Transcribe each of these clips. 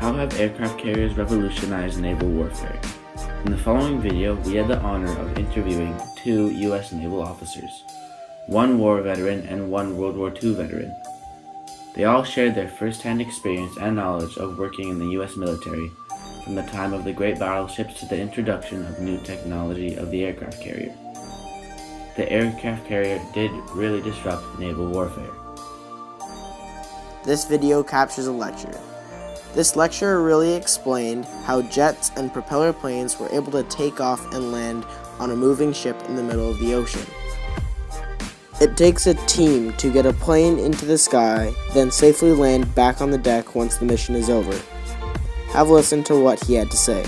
How have aircraft carriers revolutionized naval warfare? In the following video, we had the honor of interviewing two U.S. naval officers, one war veteran and one World War II veteran. They all shared their first-hand experience and knowledge of working in the U.S. military from the time of the great battleships to the introduction of new technology of the aircraft carrier. The aircraft carrier did really disrupt naval warfare. This video captures a lecture. This lecture really explained how jets and propeller planes were able to take off and land on a moving ship in the middle of the ocean. It takes a team to get a plane into the sky, then safely land back on the deck once the mission is over. Have a listen to what he had to say.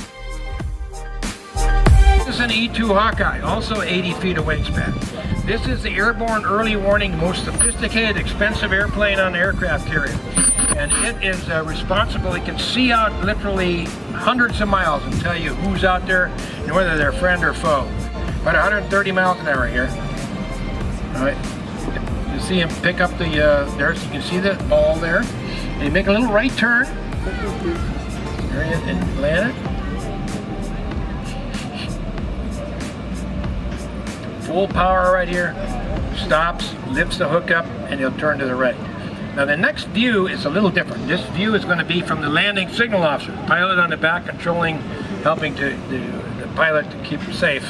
This is an E-2 Hawkeye, also 80 feet of wingspan. This is the airborne early warning, most sophisticated, expensive airplane on an aircraft carrier. And it is responsible. It can see out literally hundreds of miles and tell you who's out there and whether they're friend or foe. About 130 miles an hour here. All right. You see him pick up the, there, so you can see the ball there. And you make a little right turn. There you and land it. Full power right here. Stops, lifts the hook up, and he'll turn to the right. Now the next view is a little different. This view is going to be from the landing signal officer, pilot on the back controlling, helping the pilot to keep it safe.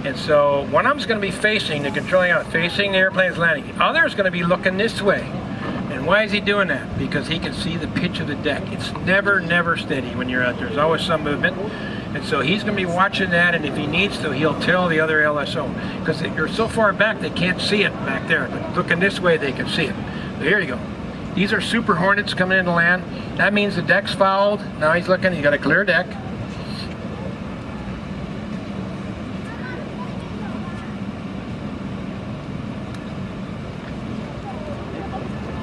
And so one of them's going to be facing, the controlling out, facing the airplane's landing. The other is going to be looking this way. And why is he doing that? Because he can see the pitch of the deck. It's never steady when you're out there. There's always some movement. And so he's going to be watching that, and if he needs to, he'll tell the other LSO. Because you're so far back, they can't see it back there. But looking this way, they can see it. So here you go. These are Super Hornets coming in to land. That means the deck's fouled. Now he's looking, he's got a clear deck.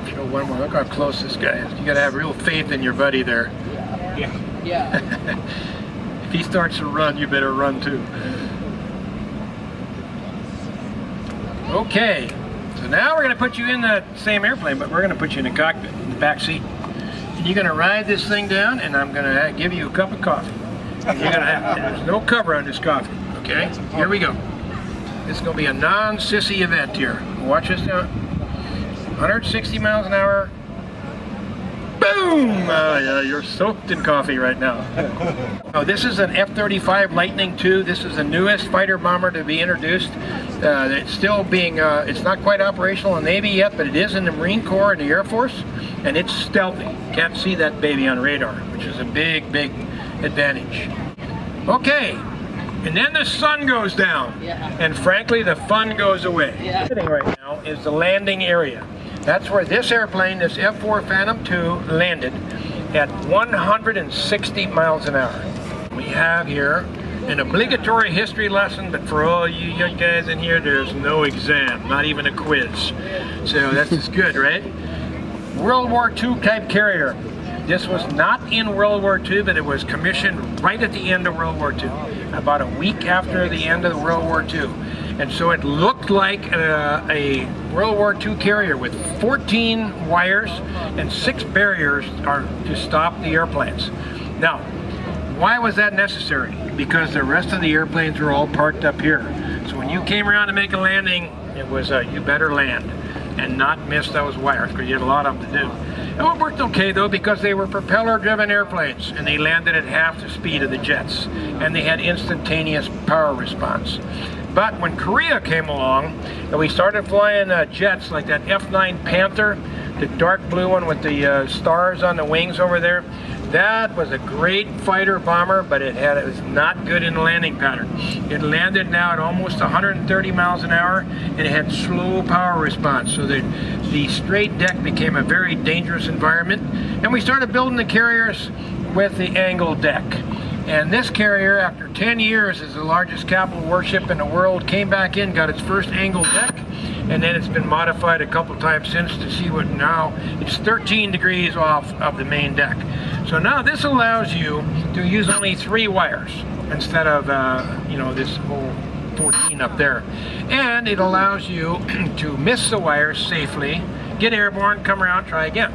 Show one more. Look how close this guy is. You got to have real faith in your buddy there. Yeah. If he starts to run, you better run too. Okay. So now we're going to put you in the same airplane, but we're going to put you in the cockpit, in the back seat. And you're going to ride this thing down, and I'm going to give you a cup of coffee. And you're going to have, there's no cover on this coffee, okay? Here we go. This is going to be a non-sissy event here. Watch this now. 160 miles an hour. Boom! Yeah, you're soaked in coffee right now. Oh, this is an F-35 Lightning II. This is the newest fighter bomber to be introduced. It's still being, it's not quite operational in the Navy yet, but it is in the Marine Corps and the Air Force, and it's stealthy. Can't see that baby on radar, which is a big advantage. Okay, and then the sun goes down, and frankly, the fun goes away. Sitting right now is the landing area. That's where this airplane, this F-4 Phantom II, landed at 160 miles an hour. We have here an obligatory history lesson, but for all you young guys in here, there's no exam, not even a quiz. So that's just good, right? World War II type carrier. This was not in World War II, but it was commissioned right at the end of World War II, about a week after the end of the World War II. And so it looked like a World War II carrier with 14 wires and 6 barriers to stop the airplanes. Now, why was that necessary? Because the rest of the airplanes were all parked up here. So when you came around to make a landing, it was you better land and not miss those wires, because you had a lot of them to do. And it worked okay though, because they were propeller-driven airplanes and they landed at half the speed of the jets, and they had instantaneous power response. But when Korea came along and we started flying jets like that F-9 Panther, the dark blue one with the stars on the wings over there, that was a great fighter bomber, but it was not good in the landing pattern. It landed now at almost 130 miles an hour, and it had slow power response, so that the straight deck became a very dangerous environment. And we started building the carriers with the angled deck. And this carrier, after 10 years as the largest capital warship in the world, came back in, got its first angled deck, and then it's been modified a couple times since to see what now it's 13 degrees off of the main deck. So now this allows you to use only 3 wires instead of this whole 14 up there. And it allows you to miss the wires safely, get airborne, come around, try again.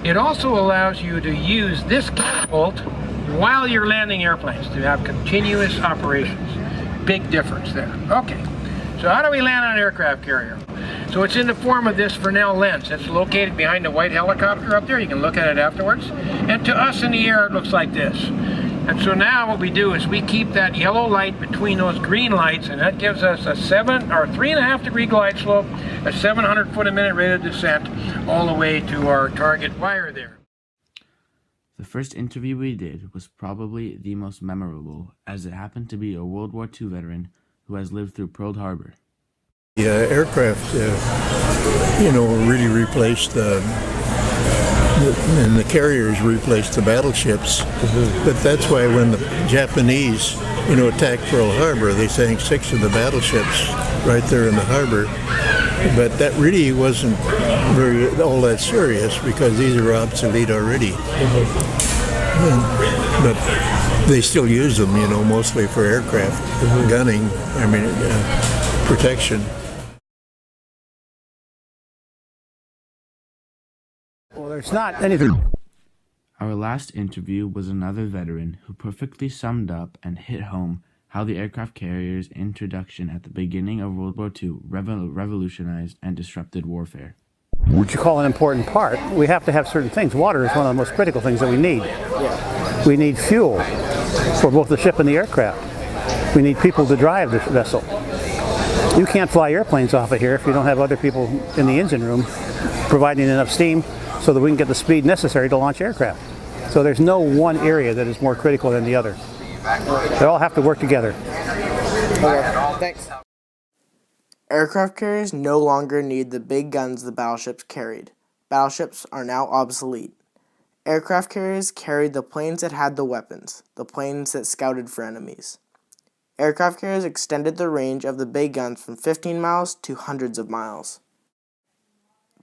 It also allows you to use this catapult while you're landing airplanes to have continuous operations. Big difference there. Okay, so how do we land on an aircraft carrier? So it's in the form of this Fresnel lens. It's located behind the white helicopter up there. You can look at it afterwards. And to us in the air, it looks like this. And so now what we do is we keep that yellow light between those green lights, and that gives us a 3.5 degree glide slope, a 700 foot a minute rate of descent, all the way to our target wire there. The first interview we did was probably the most memorable, as it happened to be a World War II veteran who has lived through Pearl Harbor. The aircraft, really replaced and the carriers replaced the battleships. But that's why when the Japanese, attacked Pearl Harbor, they sank 6 of the battleships right there in the harbor. But that really wasn't all that serious because these are obsolete already. But they still use them, mostly for aircraft gunning. Protection. Well, there's not anything. Our last interview was another veteran who perfectly summed up and hit home how the aircraft carrier's introduction at the beginning of World War II revolutionized and disrupted warfare. What you call an important part, we have to have certain things. Water is one of the most critical things that we need. We need fuel for both the ship and the aircraft. We need people to drive the vessel. You can't fly airplanes off of here if you don't have other people in the engine room providing enough steam so that we can get the speed necessary to launch aircraft. So there's no one area that is more critical than the other. They all have to work together. Okay, thanks. Aircraft carriers no longer need the big guns the battleships carried. Battleships are now obsolete. Aircraft carriers carried the planes that had the weapons, the planes that scouted for enemies. Aircraft carriers extended the range of the big guns from 15 miles to hundreds of miles.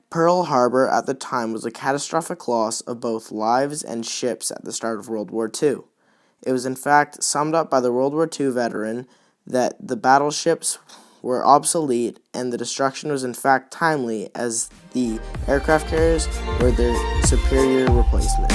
Pearl Harbor at the time was a catastrophic loss of both lives and ships at the start of World War II. It was in fact summed up by the World War II veteran that the battleships were obsolete and the destruction was in fact timely, as the aircraft carriers were their superior replacement.